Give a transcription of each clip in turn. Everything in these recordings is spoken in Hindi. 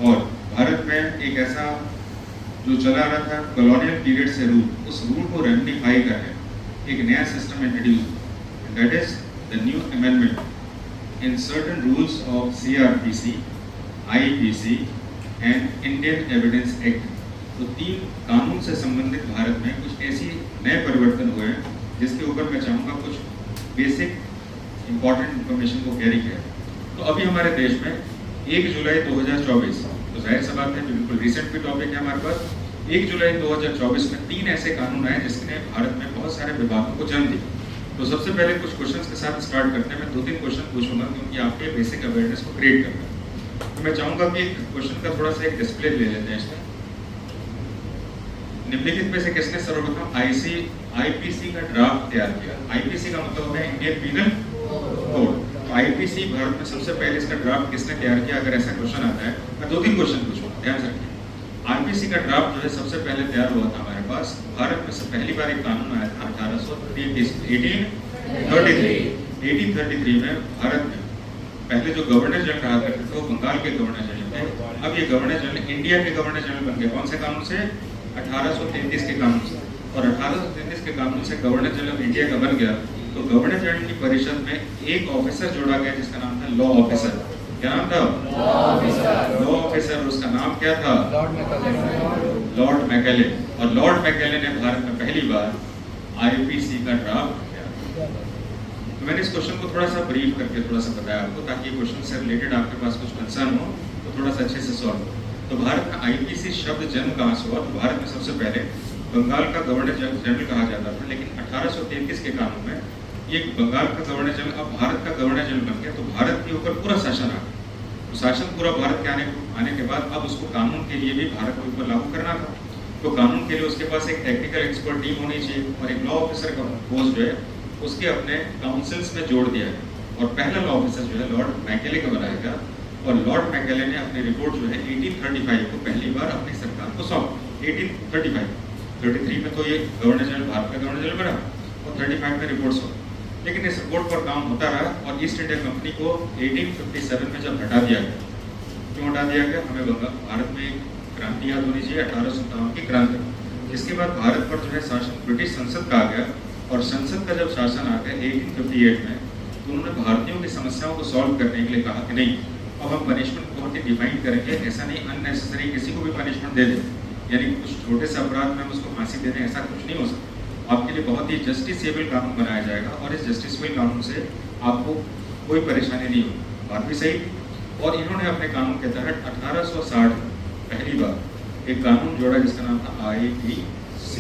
और भारत में एक ऐसा जो चला रहा था कॉलोनियल पीरियड से रूल, उस रूल को रेक्टिफाई कर रहे हैं, एक नया system introduce, that is the new amendment in certain rules of CRPC, IPC and Indian evidence act. तो 3 कानून से संबंधित भारत में कुछ ऐसी नए परिवर्तन हुए हैं जिसके ऊपर मैं चाहूँगा कुछ बेसिक इंपॉर्टेंट इंफॉर्मेशन को कैरी किया। तो अभी हमारे देश में 1 जुलाई 2024, तो जाहिर सा बात है बिल्कुल रिसेंट भी टॉपिक है हमारे पास, 1 जुलाई 2024 में 3 ऐसे कानून आए जिसने भारत में बहुत सारे विभागों को जन्म दी। तो सबसे पहले कुछ क्वेश्चंस के साथ स्टार्ट करते हैं। मैं 2-3 क्वेश्चन पूछूंगा क्योंकि आपके बेसिक अवेयरनेस को क्रिएट करना है। तो मैं चाहूँगा कि क्वेश्चन का थोड़ा सा एक डिस्प्ले ले लेते हैं इसमें। निम्नलिखित में से किसने सर्वप्रथम IPC का ड्राफ्ट तैयार किया? IPC का मतलब है Indian penal code. IPC Bharat में सबसे पहले इसका ड्राफ्ट किसने तैयार किया? अगर ऐसा क्वेश्चन आता है, मैं 2-3 क्वेश्चन पूछूंगा, ध्यान से रखिए। IPC का ड्राफ्ट जो है सबसे पहले तैयार हुआ था हमारे पास, भारत में से पहली बार एक कानून आया था 1833 में। भारत में पहले जो गवर्नर जनरल रहा करते थे वो बंगाल के गवर्नर जनरल थे, अब ये गवर्नर जनरल इंडिया के गवर्नर जनरल बन गए। कौन से कानून से? 1833 के कानून से। और 1833 के कानून से गवर्नर जनरल इंडिया का बन गया। तो गवर्नर जनरल की परिषद में एक ऑफिसर जोड़ा गया जिसका नाम था लॉ ऑफिसर। क्या नाम था? Law officer. उसका नाम क्या था? Lord Macaulay. और लॉर्ड मैकेले ने भारत में पहली बार IPC का ड्राफ्ट किया। तो मैंने इस क्वेश्चन को थोड़ा सा ब्रीफ करके थोड़ा सा बताया आपको, ताकि क्वेश्चन से रिलेटेड आपके पास कुछ कंसर्न हो तो थोड़ा सा अच्छे से सॉल्व हो। तो भारत में IPC शब्द जन्म कहाँ से हुआ? तो भारत में सबसे पहले बंगाल का गवर्नर जनरल कहा जाता था, लेकिन 1833 के कानून में ये बंगाल का गवर्नर जनरल अब भारत का गवर्नर जनरल बन गया। तो भारत के ऊपर पूरा शासन आ गया। तो शासन पूरा भारत के आने के बाद अब उसको कानून के लिए भी भारत के ऊपर लागू करना था। तो कानून के लिए उसके पास एक टेक्निकल एक्सपर्ट टीम होनी चाहिए और एक लॉ ऑफिसर का पोस्ट जो है उसके अपने काउंसिल्स में जोड़ दिया है। और पहला लॉ ऑफिसर जो है लॉर्ड मैकेले का बनाया गया। और लॉर्ड मैकेले ने अपनी रिपोर्ट जो है 1835 को पहली बार अपनी सरकार को सौंप। 1833 में तो ये गवर्नर जनरल भारत का गवर्नर जनरल बना और 35 में रिपोर्ट सौंप। लेकिन इस रिपोर्ट पर काम होता रहा और ईस्ट इंडिया कंपनी को 1857 में जब हटा दिया गया। क्यों हटा दिया गया? हमें भारत में एक क्रांति याद होनी चाहिए, 1857 की क्रांति। इसके बाद भारत पर जो है शासन ब्रिटिश संसद का आ गया। और संसद का जब शासन आ गया 1858 में, तो उन्होंने भारतीयों की समस्याओं को सॉल्व करने के लिए कहा कि नहीं, अब हम पनिशमेंट बहुत ही डिफाइन करेंगे। ऐसा नहीं अननेसेसरी किसी को भी पनिशमेंट दे दें, यानी कुछ छोटे से अपराध में हम उसको फांसी दे दें, ऐसा कुछ नहीं हो सकता। आपके लिए बहुत ही जस्टिसेबल कानून बनाया जाएगा और इस जस्टिसेबल कानून से आपको कोई परेशानी नहीं होगी। बात भी सही। और इन्होंने अपने कानून के तहत 1860 पहली बार एक कानून जोड़ा जिसका नाम था IPC।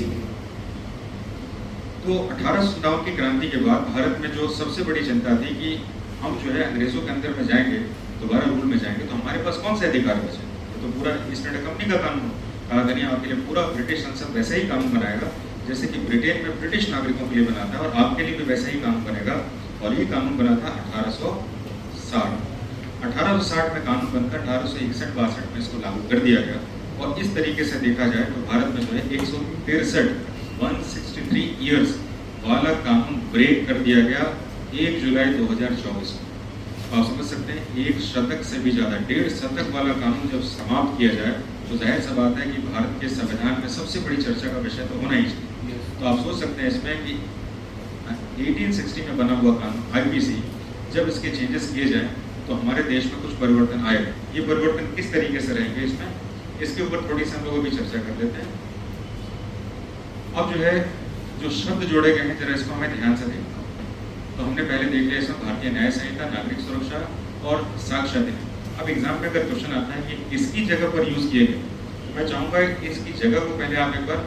तो 1857 की क्रांति के बाद भारत में जो सबसे बड़ी चिंता थी कि हम जो है अंग्रेजों के अंदर में जाएंगे, दोबारा रूल में जाएंगे, तो हमारे पास कौन से अधिकार बचे? तो पूरा ईस्ट इंडिया कंपनी का कानून कहा नहीं, आपके लिए पूरा ब्रिटिश संसद वैसे ही कानून बनाएगा जैसे कि ब्रिटेन में ब्रिटिश नागरिकों के लिए बनाता है, और आपके लिए भी वैसा ही कानून बनेगा। और ये कानून बना था 1860। 1860 में कानून बनकर 1861-62 में इसको लागू कर दिया गया। और इस तरीके से देखा जाए तो भारत में जो है 163 ईयर्स वाला कानून ब्रेक कर दिया गया 1 जुलाई 2024 में। आप समझ सकते हैं, 1 शतक से भी ज़्यादा, 1.5 शतक वाला कानून जब समाप्त किया जाए तो जाहिर सा बात है कि भारत के संविधान में सबसे बड़ी चर्चा का विषय तो होना ही चाहिए। तो आप सोच सकते हैं इसमें कि 1860 में बना हुआ कानून IPC जब इसके चेंजेस किए जाएं तो हमारे देश में कुछ परिवर्तन आएगा। ये परिवर्तन किस तरीके से रहेंगे इसके ऊपर थोड़ी सी हम लोग भी चर्चा कर लेते हैं। अब जो है जो शब्द जोड़े गए हैं जरा इसको हमें ध्यान से देखना। तो हमने पहले देख लिया इसमें भारतीय न्याय संहिता, नागरिक सुरक्षा और साक्ष्य अधिनियम। अब एग्जाम में अगर क्वेश्चन आता है कि किसकी जगह पर यूज किए गए, तो मैं चाहूंगा इसकी जगह को पहले आप एक बार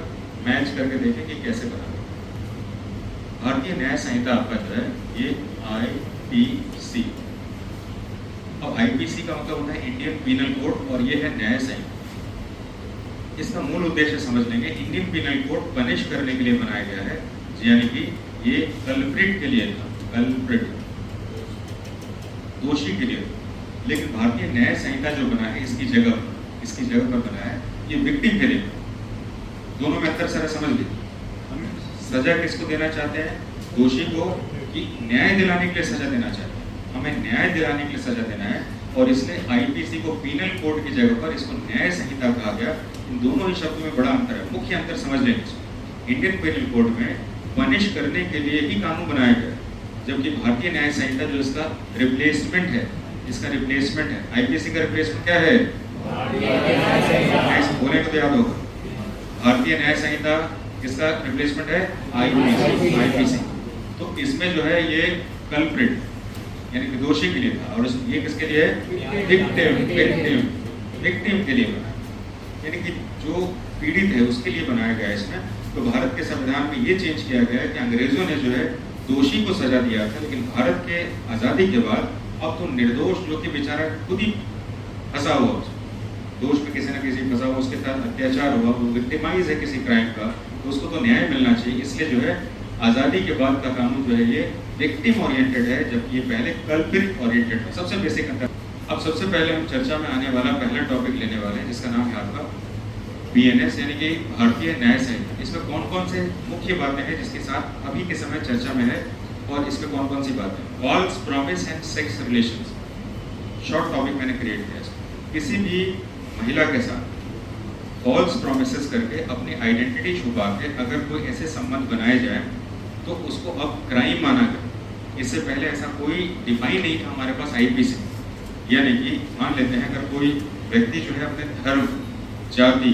मैच करके देखें कि कैसे बना। भारतीय न्याय संहिता आपका जो है ये IPC। अब IPC का मतलब होता है इंडियन पीनल कोड और ये है न्याय संहिता। इसका मूल उद्देश्य समझ लेंगे, इंडियन पीनल कोड पनिश करने के लिए बनाया गया है, यानी कि ये कल्प्रिट के लिए था, कल्प्रिट दोषी के लिए। लेकिन भारतीय न्याय संहिता जो बना है इसकी जगह पर बना है ये विक्टिम के लिए। दोनों में अंतर सारा समझ लीजिए। हम सजा किसको देना चाहते हैं? दोषी को, कि न्याय दिलाने के लिए सजा देना चाहते हैं। हमें न्याय दिलाने के लिए सजा देना है और इसने आईपीसी को पीनल कोड की जगह पर इसको न्याय संहिता कहा गया। इन दोनों ही शब्दों में बड़ा अंतर है। मुख्य अंतर समझ लेंगे। इंडियन पीनल कोड में पनिश करने के लिए ही कानून बनाया गया, जबकि भारतीय न्याय संहिता जो इसका रिप्लेसमेंट है, इसका रिप्लेसमेंट है। आईपीसी का रिप्लेसमेंट क्या है? बोले तो याद होगा। भारतीय न्याय संहिता किसका रिप्लेसमेंट है? आईपीसी। तो इसमें जो है ये कल्प्रिट यानी कि दोषी के लिए था, और ये किसके लिए है? विक्टिम के लिए बना, यानी कि जो पीड़ित है उसके लिए बनाया गया इसमें। तो भारत के संविधान में ये चेंज किया गया है कि अंग्रेजों ने जो है दोषी को सजा दिया था, लेकिन भारत के आज़ादी के बाद अब तो निर्दोष जो कि बेचारा खुद ही फंसा हुआ, दोष में किसी न किसी फंसा हुआ, उसके साथ अत्याचार हुआ, वो विक्टिमाइज है किसी क्राइम का, तो उसको तो न्याय मिलना चाहिए। इसलिए जो है आज़ादी के बाद का कानून जो है ये विक्टिम ओरिएंटेड है, जबकि ये पहले कल्प्रिट ओरिएंटेड है। सबसे बेसिक अंतर। अब सबसे पहले हम चर्चा में आने वाला पहला टॉपिक लेने वाले हैं, जिसका नाम है आपका बीएनएस यानी कि भारतीय न्याय संहिता। इसमें कौन कौन से मुख्य बातें हैं जिसके साथ अभी के समय चर्चा में है, और इसमें कौन कौन सी बातें? False promise and sex relations, short topic मैंने क्रिएट किया। किसी भी महिला के साथ फॉल्स प्रोमिसेस करके अपनी आइडेंटिटी छुपा के अगर कोई ऐसे संबंध बनाए जाए तो उसको अब क्राइम माना गया। इससे पहले ऐसा कोई डिफाइन नहीं था हमारे पास आईपीसी। यानी कि मान लेते हैं अगर कोई व्यक्ति जो है अपने धर्म, जाति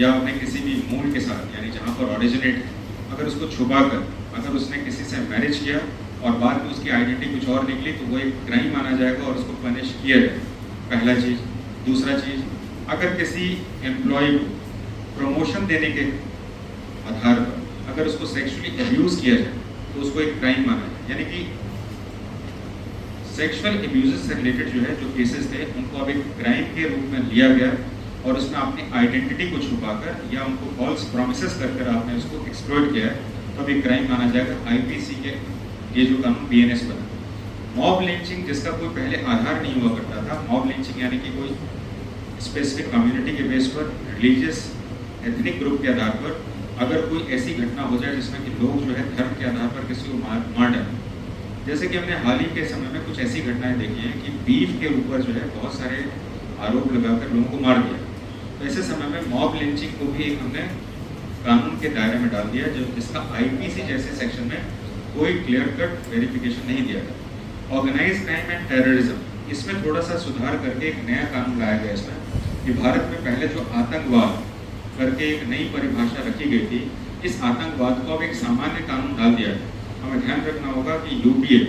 या अपने किसी भी मूल के साथ यानी जहाँ पर ऑरिजिनेट है, अगर उसको छुपा कर अगर उसने किसी से मैरिज किया और बाद में उसकी आइडेंटिटी कुछ और निकली तो वो एक क्राइम माना जाएगा और उसको पनिश किया जाएगा। पहला चीज़। दूसरा चीज़, अगर किसी एम्प्लॉय को प्रमोशन देने के आधार पर अगर उसको सेक्सुअली अब्यूज़ किया जाए तो उसको एक क्राइम माना जाए। यानी कि सेक्सुअल अब्यूज़ से रिलेटेड जो है जो केसेस थे उनको अब एक क्राइम के रूप में लिया गया और उसमें अपनी आइडेंटिटी को छुपाकर या उनको फॉल्स प्रॉमिसेस कर आपने उसको एक्सप्लॉइट किया है तो अब एक क्राइम माना जाएगा। आईपीसी के ये जो कानून बीएनएस बना। मॉब लिंचिंग जिसका कोई पहले आधार नहीं हुआ करता था, मॉब लिंचिंग यानी कि कोई स्पेसिफिक कम्युनिटी के बेस पर, रिलीजियस एथनिक ग्रुप के आधार पर अगर कोई ऐसी घटना हो जाए जिसमें कि लोग जो है धर्म के आधार पर किसी को मार डालें। जैसे कि हमने हाल ही के समय में कुछ ऐसी घटनाएं देखी हैं कि बीफ के ऊपर जो है बहुत सारे आरोप लगाकर लोगों को मार दिया। तो ऐसे समय में मॉब लिंचिंग को भी हमने कानून के दायरे में डाल दिया, जो जिसका आईपीसी जैसे सेक्शन में कोई क्लियर कट वेरिफिकेशन नहीं दिया था। ऑर्गेनाइज क्राइम एंड टेररिज्म, इसमें थोड़ा सा सुधार करके एक नया कानून लाया गया इसमें कि भारत में पहले जो आतंकवाद करके एक नई परिभाषा रखी गई थी, इस आतंकवाद को अब एक सामान्य कानून डाल दिया है। हमें ध्यान रखना होगा कि यूपीए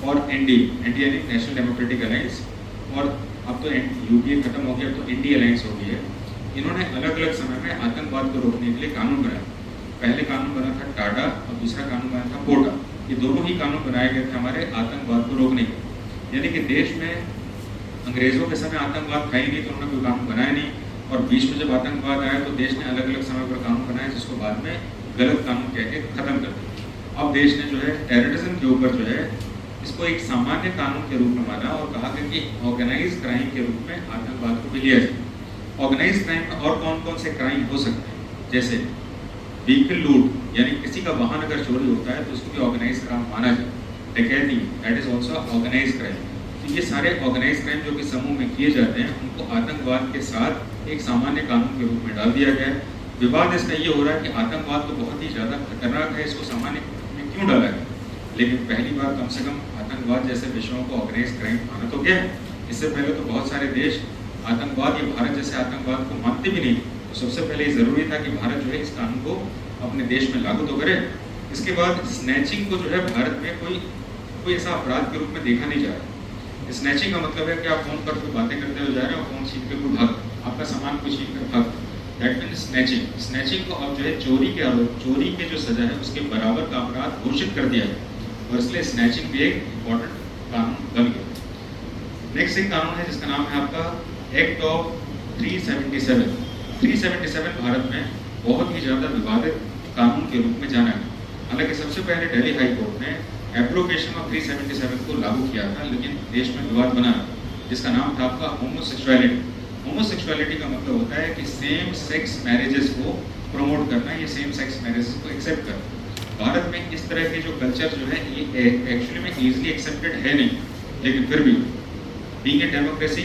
और एनडीए यानी नेशनल डेमोक्रेटिक अलायंस, और अब तो यूपीए खत्म हो गया तो एनडीए अलायंस हो गई है। इन्होंने अलग अलग समय में आतंकवाद को रोकने के लिए कानून बनाया। पहले कानून बना था टाटा और दूसरा कानून बना था पोटा। ये दोनों ही कानून बनाए गए थे हमारे आतंकवाद को रोकने के। यानी कि देश में अंग्रेजों के समय आतंकवाद था ही नहीं तो उन्होंने कोई कानून बनाया नहीं, और बीच में जब आतंकवाद आया तो देश ने अलग अलग समय पर कानून बनाया जिसको बाद में गलत कानून कह के खत्म कर दिया। अब देश ने जो है टेररिज्म के ऊपर जो है इसको एक सामान्य कानून के रूप में माना और कहा कि ऑर्गेनाइज क्राइम के रूप में आतंकवाद को भी लिया जाए। ऑर्गेनाइज क्राइम में और कौन कौन से क्राइम हो सकते हैं, जैसे व्हीकल लूट, यानी किसी का वाहन अगर चोरी होता है तो उसको भी ऑर्गेनाइज क्राइम माना जाए। डकैती, that is also organize crime. तो ये सारे ऑर्गेनाइज क्राइम जो कि समूह में किए जाते हैं उनको आतंकवाद के साथ एक सामान्य कानून के रूप में डाल दिया गया है। विवाद इसका ये हो रहा है कि आतंकवाद तो बहुत ही ज़्यादा खतरनाक है, इसको सामान्य में क्यों डाला गया? लेकिन पहली बार कम से कम आतंकवाद जैसे विषयों को ऑर्गेनाइज क्राइम माना तो क्या है। इससे पहले तो बहुत सारे देश आतंकवाद या भारत जैसे आतंकवाद को मानते भी नहीं। तो सबसे पहले ये ज़रूरी था कि भारत जो है इस कानून को अपने देश में लागू तो करे। इसके बाद स्नैचिंग को जो है भारत में कोई ऐसा अपराध के रूप में देखा नहीं जा रहा। स्नैचिंग का मतलब है कि आप फोन पर कोई बातें करते हुए जा रहे हो, फोन छीन कर कोई भाग, आपका सामान कोई छीन कर भाग, दैट मीन स्नैचिंग। स्नैचिंग को अब जो है चोरी के जो सजा है उसके बराबर का अपराध घोषित कर दिया है और इसलिए स्नैचिंग भी एक इम्पोर्टेंट कानून बन गया। नेक्स्ट एक कानून है जिसका नाम है आपका एक्ट ऑफ 377। 377 भारत में बहुत ही ज़्यादा विवादित कानून के रूप में जाना है। हालांकि सबसे पहले दिल्ली हाई कोर्ट ने एप्लीकेशन ऑफ 377 को लागू किया था, लेकिन देश में विवाद बना जिसका नाम था आपका होमोसेक्सुअलिटी। होमोसेक्सुअलिटी का मतलब होता है कि सेम सेक्स मैरिजेस को प्रमोट करना, ये सेम सेक्स मैरिजेस को एक्सेप्ट करना। भारत में इस तरह के जो कल्चर जो है ये एक्चुअली में ईजिली एक्सेप्टेड है नहीं, लेकिन फिर भी बीइंग ए डेमोक्रेसी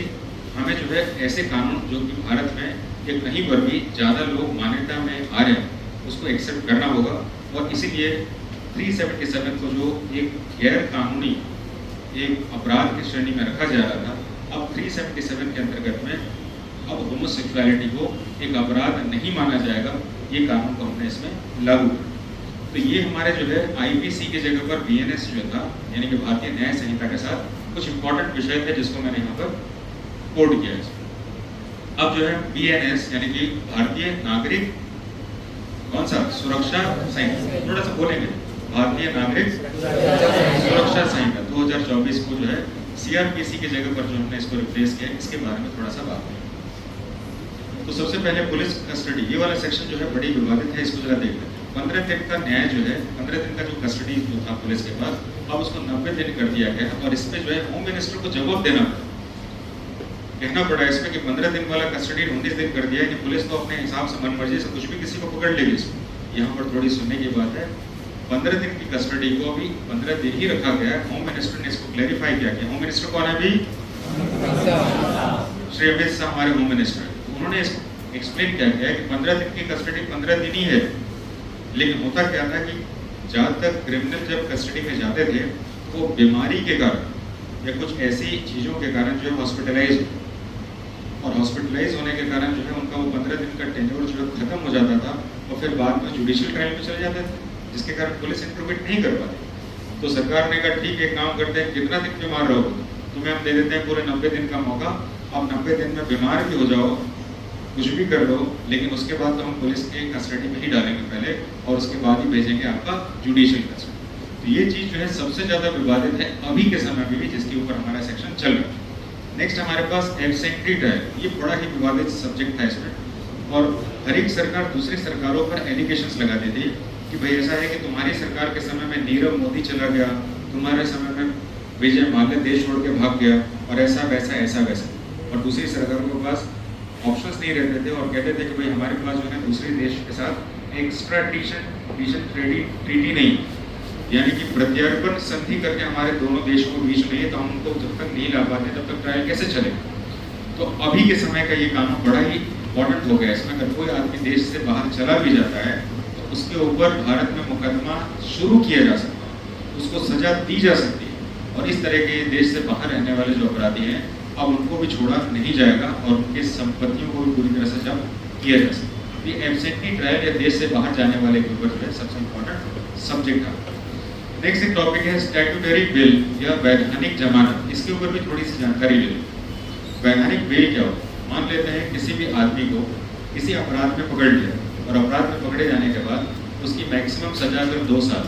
हमें जो है ऐसे कानून जो कि भारत में या कहीं पर भी ज़्यादा लोग मान्यता में आ रहे हैं उसको एक्सेप्ट करना होगा। और इसीलिए 377 को जो एक गैर कानूनी एक अपराध की श्रेणी में रखा जा रहा था, अब 377 के अंतर्गत में अब होमोसेक्सुअलिटी को एक अपराध नहीं माना जाएगा। ये कानून को हमने इसमें लागू किया। तो ये हमारे जो है आईपीसी की जगह पर बीएनएस जो था, यानी कि भारतीय न्याय संहिता के साथ कुछ इंपॉर्टेंट विषय थे जिसको मैंने यहाँ पर कोड किया है। अब जो है बीएनएस यानी कि भारतीय नागरिक कौन सा सुरक्षा संहिता, थोड़ा सा बोलेंगे, भारतीय नागरिक सुरक्षा संहिता 2024 को जो है सीआरपीसी की जगह पर जो हमने इसको रिप्लेस किया, इसके बारे में थोड़ा सा बात करें। तो सबसे पहले पुलिस कस्टडी, ये वाला सेक्शन जो है बड़ी विवादित है, इसको जरा देख लेते हैं। 15 दिन का न्याय जो है, 15 दिन का जो कस्टडी जो था पुलिस के पास, अब उसको 90 दिन कर दिया गया और इस पे जो है होम मिनिस्टर को जवाब देना कहना पड़ा इसमें कि 15 दिन वाला कस्टडी 19 दिन कर दिया है कि पुलिस तो अपने हिसाब से मन मर्जी से कुछ भी किसी को पकड़ लेगी। इसमें यहाँ पर थोड़ी सुनने की बात है, 15 दिन की कस्टडी को अभी 15 दिन ही रखा गया है। होम मिनिस्टर ने इसको क्लैरिफाई किया कि होम मिनिस्टर कौन है अभी, श्री अमित शाह हमारे होम मिनिस्टर, उन्होंने इसको एक्सप्लेन किया गया है कि 15 दिन की कस्टडी 15 दिन ही है। लेकिन होता क्या था कि ज़्यादातर क्रिमिनल जब कस्टडी में जाते थे वो बीमारी के कारण या कुछ ऐसी चीज़ों के कारण जो है हॉस्पिटलाइज, और हॉस्पिटलाइज होने के कारण जो है उनका वो 15 दिन का टेन्योर जो है खत्म हो जाता था और फिर बाद में जुडिशियल ट्रायल में चले जाते थे, जिसके कारण पुलिस इंटरवेट नहीं कर पाती। तो सरकार ने कहा ठीक है, काम करते हैं, कितना दिन बीमार रहोगे, तुम्हें हम दे देते हैं पूरे 90 दिन का मौका, अब 90 दिन में बीमार भी हो जाओ, कुछ भी कर लो, लेकिन उसके बाद तो हम पुलिस के कस्टडी में ही डालेंगे पहले और उसके बाद ही भेजेंगे आपका जुडिशियल कस्टडी। तो ये चीज़ जो है सबसे ज़्यादा विवादित है अभी के समय में भी, जिसके ऊपर हमारा सेक्शन चल रहा है। नेक्स्ट हमारे पास एब्सेंटी ट्रायल, ये बड़ा ही विवादित सब्जेक्ट था इसमें, और हर एक सरकार दूसरी सरकारों पर एलिगेशंस लगाती थी कि भाई ऐसा है कि तुम्हारी सरकार के समय में नीरव मोदी चला गया, तुम्हारे समय में विजय माल्या देश छोड़ के भाग गया, और ऐसा वैसा ऐसा वैसा, और दूसरी सरकारों के पास ऑप्शंस नहीं रहते थे और कहते थे कि भाई हमारे पास जो है दूसरे देश के साथ एक्स्ट्राडिशन ट्रीटी नहीं, यानी कि प्रत्यार्पण संधि करके हमारे दोनों देशों के बीच में, तो हम उनको जब तक नहीं ला पाते तब तक ट्रायल कैसे चलेगा। तो अभी के समय का ये कानून बड़ा ही इंपॉर्टेंट हो गया। इसमें अगर कोई आदमी देश से बाहर चला भी जाता है तो उसके ऊपर भारत में मुकदमा शुरू किया जा सकता है, उसको सजा दी जा सकती है, और इस तरह के देश से बाहर रहने वाले जो अपराधी हैं अब उनको भी छोड़ा नहीं जाएगा और उनकी संपत्तियों को भी पूरी तरह से जब्त किया जा सकता। ये एब्सेंटी ट्रायल या देश से बाहर जाने वाले के ऊपर जो है सबसे इम्पोर्टेंट सब्जेक्ट है। नेक्स्ट एक टॉपिक है स्टैट्यूटरी बेल या वैधानिक जमानत, इसके ऊपर भी थोड़ी सी जानकारी ले लें। वैधानिक बेल क्या होता है? मान लेते हैं किसी भी आदमी को किसी अपराध में पकड़ लिया और अपराध में पकड़े जाने के बाद उसकी मैक्सिमम सजा अगर 2 साल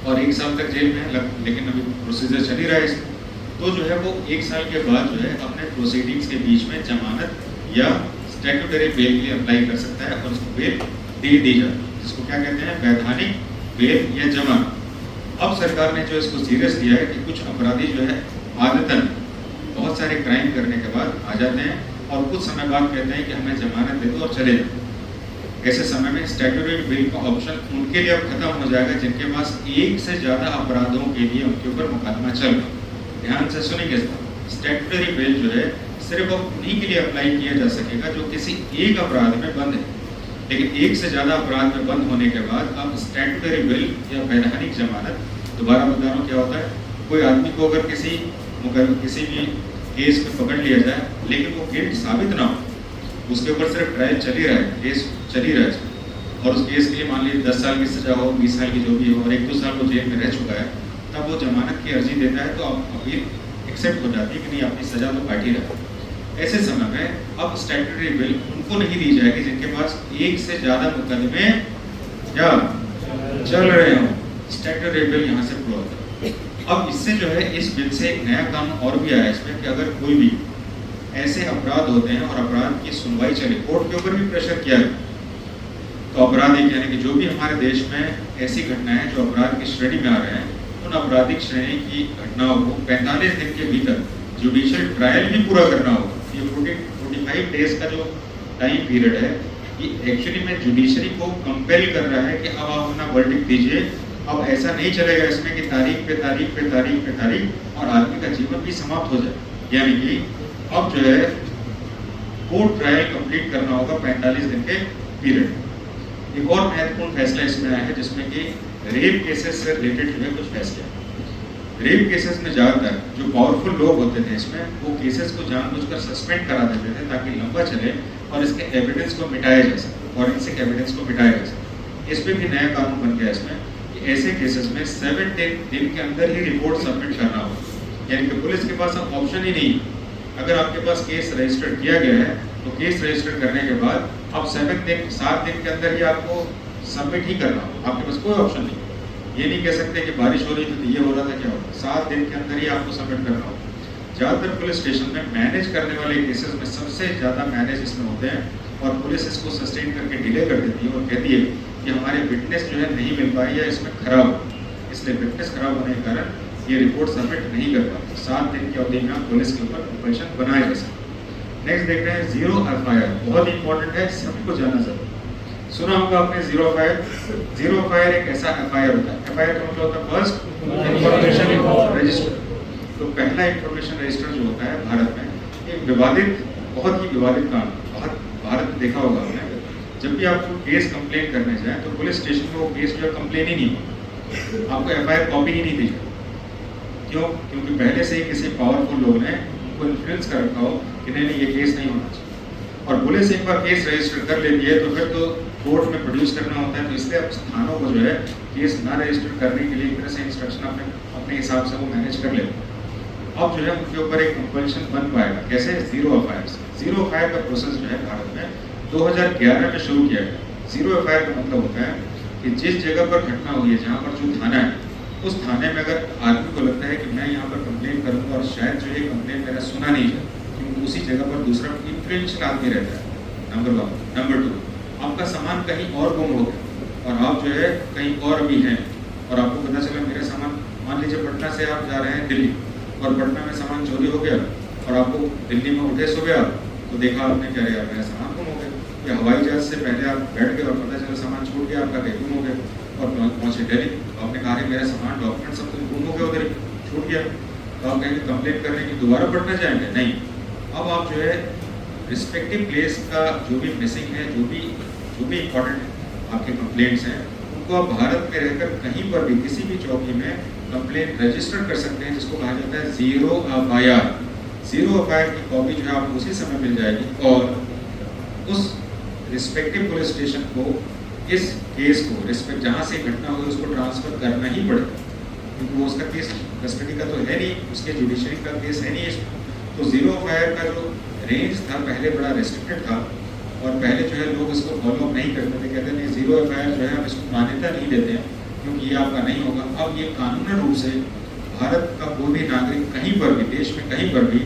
और 1 साल तक जेल में है, लेकिन अभी प्रोसीजर चल ही रहा है इसमें, तो जो है वो 1 साल के बाद जो है अपने प्रोसीडिंग्स के बीच में जमानत या स्टैट्यूटरी बेल के लिए अप्लाई कर सकता है और उसको बेल दे दी जाती है, जिसको क्या कहते हैं वैधानिक बेल या जमानत। अब सरकार ने जो इसको सीरियस लिया है कि कुछ अपराधी जो है आदतन बहुत सारे क्राइम करने के बाद आ जाते हैं और कुछ समय बाद कहते हैं कि हमें जमानत दे दो और चले जाओ। ऐसे समय में स्टैट्यूटरी बेल का ऑप्शन उनके लिए अब खत्म हो जाएगा जिनके पास 1 से ज़्यादा अपराधों के लिए उनके ऊपर मुकदमा चल रहा है। ध्यान से सुनिए, स्टैट्यूटरी बेल जो है सिर्फ अब उन्हीं के लिए अप्लाई किया जा सकेगा जो किसी एक अपराध में बंद है, लेकिन 1 से ज़्यादा अपराध में बंद होने के बाद अब स्टैट्यूटरी बेल या वैधानिक जमानत, दोबारा बता रहा हूँ क्या होता है, कोई आदमी को अगर किसी भी केस में पकड़ लिया जाए लेकिन वो गिल्ट साबित ना हो, उसके ऊपर सिर्फ ट्रायल चल ही रहा है, केस चल ही रहा है, और उस केस के लिए मान लीजिए 10 साल की सजा हो, 20 साल की जो भी हो, और 1-2 साल वो जेल में रह चुका है, तब वो जमानत की अर्जी देता है तो अब अपील एक्सेप्ट हो जाती है कि नहीं अपनी सजा तो काट ही रहा है। ऐसे समय में अब स्टैट्यूटरी बेल उनको नहीं दी जाएगी जिनके पास 1 से ज़्यादा मुकदमे क्या चल रहे हों। स्टैट्यूटरी बेल यहाँ से फ्लो होता है। अब इससे जो है इस बिल से एक नया कानून और भी आया इसमें कि अगर कोई भी ऐसे अपराध होते हैं और अपराध की सुनवाई चले, कोर्ट के ऊपर भी प्रेशर किया गया, तो अपराधिक यानी कि जो भी हमारे देश में ऐसी घटनाएं जो अपराध की श्रेणी में आ रहे हैं, उन आपराधिक श्रेणी की घटनाओं को 45 दिन के भीतर जुडिशियल ट्रायल भी पूरा करना होगा। ये 45 डेज का जो टाइम पीरियड है, ये एक्चुअली में जुडिशरी को कंपेल कर रहा है कि अब आप अपना वर्डिक्ट दीजिए। अब ऐसा नहीं चलेगा इसमें कि तारीख पे तारीख पे तारीख पे तारीख और आदमी का जीवन भी समाप्त हो जाए। यानी कि अब जो है कोर्ट ट्रायल कंप्लीट करना होगा 45 दिन के पीरियड। एक और महत्वपूर्ण फैसला इसमें आया है जिसमें कि रेप केसेस से रिलेटेड जो है कुछ फैसले। रेप केसेस में ज़्यादातर जो पावरफुल लोग होते थे इसमें वो केसेस को जानबूझकर सस्पेंड करा देते थे ताकि लंबा चले और इसके एविडेंस को मिटाया जा सके, फॉरेंसिक एविडेंस को मिटाया जा सके। इस पर भी नया कानून बन गया इसमें कि ऐसे केसेस में 7 दिन के अंदर ही रिपोर्ट सबमिट करना होगा। यानी कि पुलिस के पास अब ऑप्शन ही नहीं, अगर आपके पास केस रजिस्टर किया गया है तो केस रजिस्टर करने के बाद अब 7 दिन के अंदर ही आपको सबमिट ही करना हो, आपके पास कोई ऑप्शन नहीं। ये नहीं कह सकते कि बारिश हो रही थी तो ये हो रहा था, क्या हो रहा, 7 दिन के अंदर ही आपको सबमिट करना हो। ज़्यादातर पुलिस स्टेशन में मैनेज करने वाले केसेस में सबसे ज़्यादा मैनेज इसमें होते हैं और पुलिस इसको सस्टेन करके डिले कर देती है और कहती है कि हमारे विटनेस जो है नहीं मिल पाई या इसमें खराब हो, इसलिए विटनेस खराब होने के कारण ये रिपोर्ट सबमिट नहीं कर पाते। 7 दिन की अवधि में आप पुलिस के ऊपर कंपल्शन बनाए जा सकते। नेक्स्ट देख रहे हैं जीरो एफआईआर, बहुत इंपॉर्टेंट है, सबको जानना जरूरी। सुना होगा आपने जीरो एफआईआर। जीरो एफआईआर एक ऐसा एफआईआर होता है, एफआईआर का मतलब होता है फर्स्ट इंफॉर्मेशन रजिस्टर। तो पहला इंफॉर्मेशन रजिस्टर जो होता है भारत में एक विवादित, बहुत ही विवादित काम, बहुत भारत में देखा होगा आपने, जब भी आपको केस कंप्लेन करने जाए तो पुलिस स्टेशन में वो केस जो है कंप्लेन ही नहीं होगा, आपको एफआईआर कॉपी ही नहीं दी जाए। क्यों? क्योंकि पहले से ही किसी पावरफुल लोग ने उनको इन्फ्लुएंस कर रखा हो कि नहीं नहीं ये केस नहीं होना चाहिए। और पुलिस एक बार केस रजिस्टर कर लेती है तो फिर तो कोर्ट में प्रोड्यूस करना होता है, तो इसलिए अब थानों को जो है केस ना रजिस्टर करने के लिए एक तरह से इंस्ट्रक्शन अपने हिसाब से वो मैनेज कर लेते हैं। अब जो है उनके ऊपर एक कंपल्शन बन पाएगा, कैसे? जीरो एफआईआर से। जीरो एफआईआर का प्रोसेस जो है भारत में 2011 में शुरू किया गया। जीरो एफआईआर का मतलब होता है कि जिस जगह पर घटना हुई है, जहाँ पर जो थाना है, उस थाने में अगर आदमी को लगता है कि मैं यहाँ पर कंप्लेन करूँगा और शायद जो है कंप्लेन मेरा सुना नहीं जाए, क्योंकि उसी जगह पर दूसरा इन्फ्लुएंशियल आदमी रहता है, नंबर 1। नंबर 2, आपका सामान कहीं और गुम हो गया और आप जो है कहीं और भी हैं और आपको पता चला मेरा सामान, मान लीजिए पटना से आप जा रहे हैं दिल्ली और पटना में सामान चोरी हो गया और आपको दिल्ली में उठे सुबह आप तो देखा आपने क्या यार मेरा सामान गुम हो गया, या हवाई जहाज से पहले आप बैठ गए और पता चला सामान छूट गया आपका, कहीं गुम हो गया और पहुँचे दिल्ली, आपने कहा है मेरा सामान डॉक्यूमेंट सब कुछ गुम हो गया, उधर छूट गया, तो आप कहेंगे कंप्लेन करने की दोबारा पटना जाएंगे? नहीं, अब आप जो है रिस्पेक्टिव प्लेस का जो भी मिसिंग है, जो भी इम्पोर्टेंट आपके कंप्लेंट्स हैं, उनको आप भारत में रहकर कहीं पर भी किसी भी चौकी में कंप्लेंट रजिस्टर कर सकते हैं, जिसको कहा जाता है जीरो एफआईआर। जीरो एफआईआर की कॉपी जो है आपको उसी समय मिल जाएगी और उस रिस्पेक्टिव पुलिस स्टेशन को इस केस को रिस्पेक्ट जहाँ से घटना हुई उसको ट्रांसफर करना ही पड़ेगा, क्योंकि वो उसका केस कस्टडी का तो है नहीं, उसके जुडिशरी का केस है नहीं इसमें। तो जीरो एफआईआर का जो रेंज था पहले बड़ा रेस्ट्रिक्टेड था और पहले जो है लोग इसको फॉलो नहीं करते थे, कहते नहीं जीरो एफआईआर जो है हम इसको मान्यता नहीं देते हैं क्योंकि ये आपका नहीं होगा। अब ये कानूनी रूप से भारत का कोई भी नागरिक कहीं पर भी, देश में कहीं पर भी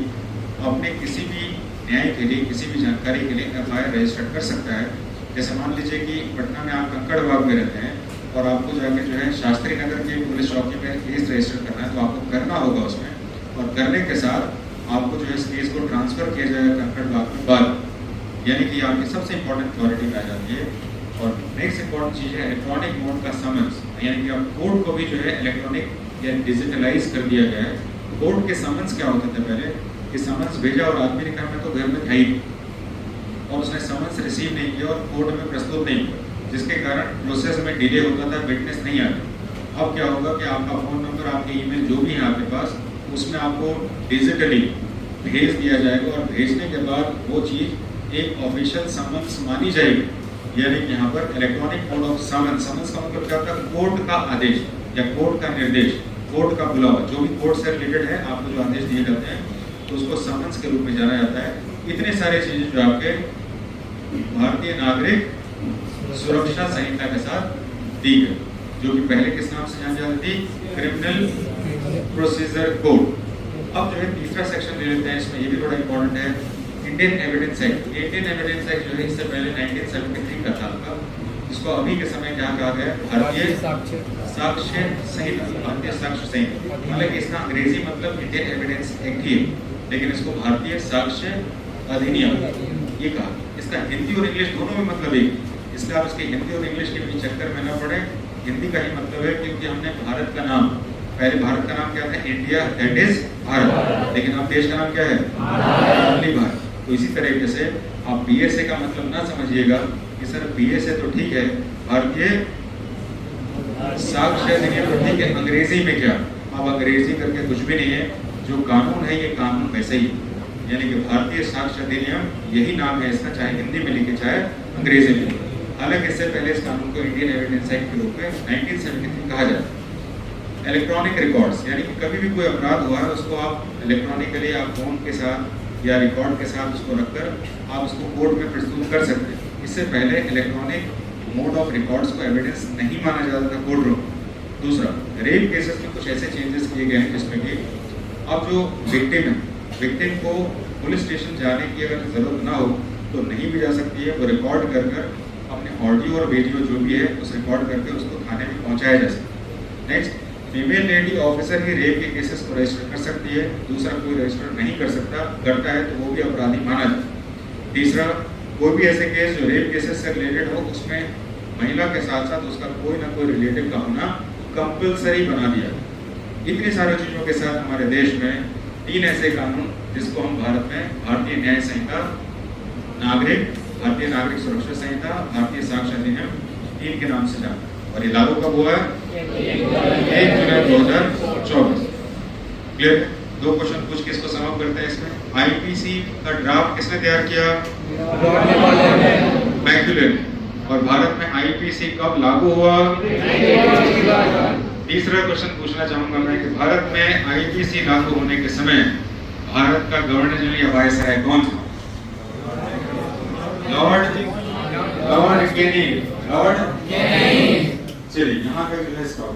अपने किसी भी न्याय के लिए, किसी भी जानकारी के लिए एफआईआर रजिस्टर कर सकता है। जैसे मान लीजिए कि पटना में आप कंकड़बाग में रहते हैं और आपको जाके जो है शास्त्री नगर के पुलिस चौकी में केस रजिस्टर करना है, तो आपको करना होगा उसमें, और करने के साथ आपको जो है इस केस को ट्रांसफर किया जाएगा कंकड़बाग में बाद, यानी कि आपकी सबसे इंपॉर्टेंट अथॉरिटी में आ जाती है। और नेक्स्ट इंपॉर्टेंट चीज़ है इलेक्ट्रॉनिक मोड का समन्स, यानी कि अब कोर्ट को भी जो है इलेक्ट्रॉनिक या डिजिटलाइज कर दिया गया है। कोर्ट के समन्स क्या होते थे पहले कि समन्स भेजा और आदमी ने कहा मैं तो घर में था ही और उसने समन्स रिसीव नहीं किया और कोर्ट में प्रस्तुत नहीं किया, जिसके कारण प्रोसेस में डिले होता था, विटनेस नहीं आता। अब क्या होगा कि आपका फ़ोन नंबर, आपके ईमेल जो भी है आपके पास, उसमें आपको डिजिटली भेज दिया जाएगा और भेजने के बाद वो चीज़ एक ऑफिशियल समन्स मानी जाएगी। यानी कि यहाँ पर electronic mode of summons, summons का मतलब क्या होता है? कोर्ट का आदेश या कोर्ट का निर्देश, कोर्ट का बुलावा, जो भी कोर्ट से रिलेटेड है आपको जो आदेश दिए जाते हैं तो उसको समन्स के रूप में जाना जाता है। इतने सारे चीज़ें जो आपके भारतीय नागरिक सुरक्षा संहिता के साथ दी गई, जो कि पहले किस नाम से जानी जाती थी? Criminal procedure code. अब जो है तीसरा सेक्शन ले लेते हैं, इसमें ये भी बड़ा इंपॉर्टेंट है, Indian evidence act. Indian evidence act जो है इससे पहले 1973 का था, जिसको अभी के समय क्या कहा गया? भारतीय साक्ष्य संहिता। भारतीय साक्ष्य संहिता मतलब इसका अंग्रेजी मतलब इंडियन एविडेंस एक्ट ही है, लेकिन इसको भारतीय साक्ष्य अधिनियम ये कहा। इसका हिंदी और इंग्लिश दोनों में मतलब एक, इसलिए आप इसके हिंदी और इंग्लिश के बीच चक्कर में न पड़े। हिंदी का ही मतलब है क्योंकि हमने भारत का नाम पहले भारत का नाम क्या था? India, that is Bharat. लेकिन अब देश का नाम क्या है? ओनली भारत। तो इसी तरीके से आप बीएसए का मतलब ना समझिएगा कि सर बीएसए तो ठीक है, भारतीय साक्ष्य अधिनियम तो ठीक है, अंग्रेजी में क्या? अब अंग्रेजी करके कुछ भी नहीं है, जो कानून है ये कानून वैसे ही, यानी कि भारतीय साक्ष्य अधिनियम यही नाम है इसका, चाहे हिंदी में लिखे चाहे अंग्रेजी में लिखे। हालांकि इससे पहले इस कानून को इंडियन एविडेंस एक्ट के रूप में 1973 कहा जाता है। इलेक्ट्रॉनिक रिकॉर्ड्स, यानी कि कभी भी कोई अपराध हुआ है उसको आप इलेक्ट्रॉनिकली आप फोन के साथ या रिकॉर्ड के साथ उसको रखकर आप उसको कोर्ट में प्रस्तुत कर सकते हैं। इससे पहले इलेक्ट्रॉनिक मोड ऑफ रिकॉर्ड्स को एविडेंस नहीं माना जाता था कोर्ट रूम। दूसरा, रेप केसेस में कुछ ऐसे चेंजेस किए गए हैं जिसमें कि अब जो विक्टिम है, विक्टिम को पुलिस स्टेशन जाने की अगर जरूरत ना हो तो नहीं भी जा सकती है, वो रिकॉर्ड कर अपने ऑडियो और वीडियो जो भी है उस रिकॉर्ड करके उसको थाने में पहुंचाया जा सकता है। नेक्स्ट, फीमेल लेडी ऑफिसर ही रेप के केसेस को रजिस्टर कर सकती है, दूसरा कोई रजिस्टर नहीं कर सकता, करता है तो वो भी अपराधी माना जाता है। तीसरा, कोई भी ऐसे केस जो रेप केसेस से रिलेटेड हो उसमें महिला के साथ साथ उसका कोई ना कोई रिलेटिव का होना कंपलसरी बना दिया। इतनी सारी चीजों के साथ हमारे देश में 3 ऐसे कानून जिसको हम भारत में भारतीय न्याय संहिता, भारतीय नागरिक सुरक्षा संहिता, भारतीय साक्ष्य अधिनियम 3 के नाम से जानते हैं। और ये लागू कब हुआ है? 1 जुलाई 2024। क्लियर? 2 क्वेश्चन पूछ के इसको समाप्त करते हैं। इसमें आईपीसी का ड्राफ्ट किसने तैयार किया? मैक्यूले ने। और भारत में आईपीसी कब लागू हुआ? तीसरा क्वेश्चन पूछना चाहूंगा मैं कि भारत में आईपीसी लागू होने के समय भारत का गवर्नर जनरल या वायसराय कौन था? लॉर्ड केनी। चलिए यहाँ पे जो है स्टॉप।